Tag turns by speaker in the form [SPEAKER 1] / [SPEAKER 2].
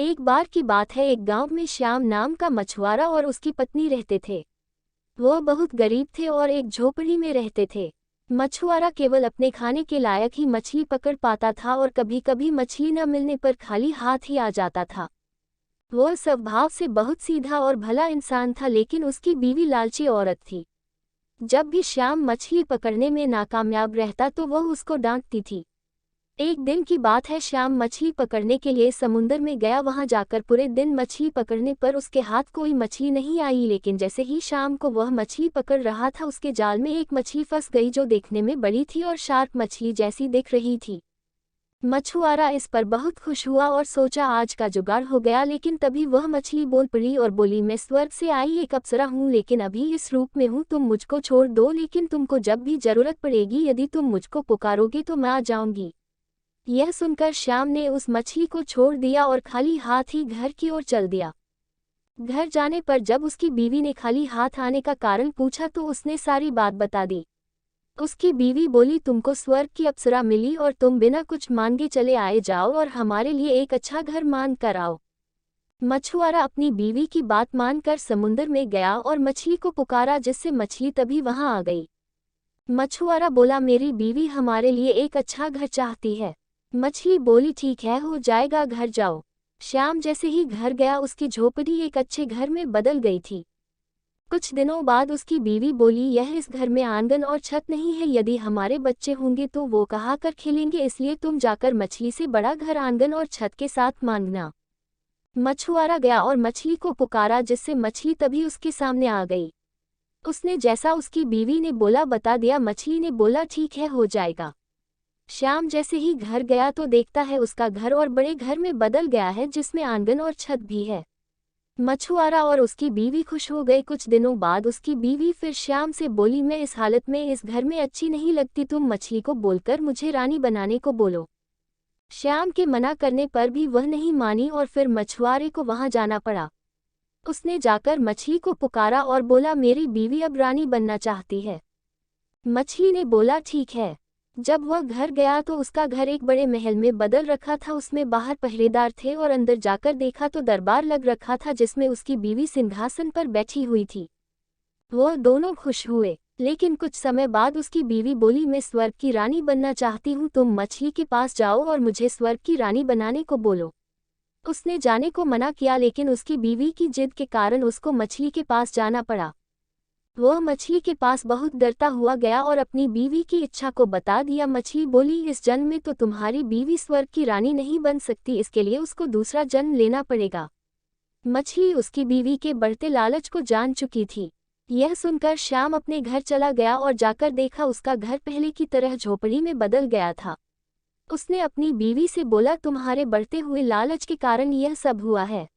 [SPEAKER 1] एक बार की बात है, एक गांव में श्याम नाम का मछुआरा और उसकी पत्नी रहते थे। वो बहुत गरीब थे और एक झोपड़ी में रहते थे। मछुआरा केवल अपने खाने के लायक ही मछली पकड़ पाता था और कभी कभी मछली न मिलने पर खाली हाथ ही आ जाता था। वो स्वभाव से बहुत सीधा और भला इंसान था, लेकिन उसकी बीवी लालची औरत थी। जब भी श्याम मछली पकड़ने में नाकामयाब रहता तो वह उसको डांटती थी। एक दिन की बात है, श्याम मछली पकड़ने के लिए समुंदर में गया। वहां जाकर पूरे दिन मछली पकड़ने पर उसके हाथ कोई मछली नहीं आई, लेकिन जैसे ही शाम को वह मछली पकड़ रहा था, उसके जाल में एक मछली फंस गई जो देखने में बड़ी थी और शार्क मछली जैसी दिख रही थी। मछुआरा इस पर बहुत खुश हुआ और सोचा आज का जुगाड़ हो गया, लेकिन तभी वह मछली बोल पड़ी और बोली, मैं स्वर्ग से आई एक अप्सरा हूँ, लेकिन अभी इस रूप में हूँ। तुम मुझको छोड़ दो, लेकिन तुमको जब भी जरूरत पड़ेगी यदि तुम मुझको पुकारोगे तो मैं आ जाऊंगी। यह सुनकर श्याम ने उस मछली को छोड़ दिया और खाली हाथ ही घर की ओर चल दिया। घर जाने पर जब उसकी बीवी ने खाली हाथ आने का कारण पूछा तो उसने सारी बात बता दी। उसकी बीवी बोली, तुमको स्वर्ग की अप्सरा मिली और तुम बिना कुछ मांगे चले आए, जाओ और हमारे लिए एक अच्छा घर मान कर आओ। मछुआरा अपनी बीवी की बात मानकर समुद्र में गया और मछली को पुकारा, जिससे मछली तभी वहां आ गई। मछुआरा बोला, मेरी बीवी हमारे लिए एक अच्छा घर चाहती है। मछली बोली, ठीक है, हो जाएगा, घर जाओ। श्याम जैसे ही घर गया, उसकी झोपड़ी एक अच्छे घर में बदल गई थी। कुछ दिनों बाद उसकी बीवी बोली, यह इस घर में आंगन और छत नहीं है, यदि हमारे बच्चे होंगे तो वो कहाँ कर खेलेंगे, इसलिए तुम जाकर मछली से बड़ा घर आंगन और छत के साथ मांगना। मछुआरा गया और मछली को पुकारा, जिससे मछली तभी उसके सामने आ गई। उसने जैसा उसकी बीवी ने बोला बता दिया। मछली ने बोला, ठीक है, हो जाएगा। श्याम जैसे ही घर गया तो देखता है उसका घर और बड़े घर में बदल गया है, जिसमें आंगन और छत भी है। मछुआरा और उसकी बीवी खुश हो गए। कुछ दिनों बाद उसकी बीवी फिर श्याम से बोली, मैं इस हालत में इस घर में अच्छी नहीं लगती, तुम मछली को बोलकर मुझे रानी बनाने को बोलो। श्याम के मना करने पर भी वह नहीं मानी और फिर मछुआरे को वहां जाना पड़ा। उसने जाकर मछली को पुकारा और बोला, मेरी बीवी अब रानी बनना चाहती है। मछली ने बोला, ठीक है। जब वह घर गया तो उसका घर एक बड़े महल में बदल रखा था। उसमें बाहर पहरेदार थे और अंदर जाकर देखा तो दरबार लग रखा था, जिसमें उसकी बीवी सिंहासन पर बैठी हुई थी। वह दोनों खुश हुए, लेकिन कुछ समय बाद उसकी बीवी बोली, मैं स्वर्ग की रानी बनना चाहती हूँ, तुम मछली के पास जाओ और मुझे स्वर्ग की रानी बनाने को बोलो। उसने जाने को मना किया, लेकिन उसकी बीवी की जिद के कारण उसको मछली के पास जाना पड़ा। वह मछली के पास बहुत डरता हुआ गया और अपनी बीवी की इच्छा को बता दिया। मछली बोली, इस जन्म में तो तुम्हारी बीवी स्वर्ग की रानी नहीं बन सकती, इसके लिए उसको दूसरा जन्म लेना पड़ेगा। मछली उसकी बीवी के बढ़ते लालच को जान चुकी थी। यह सुनकर श्याम अपने घर चला गया और जाकर देखा उसका घर पहले की तरह झोपड़ी में बदल गया था। उसने अपनी बीवी से बोला, तुम्हारे बढ़ते हुए लालच के कारण यह सब हुआ है।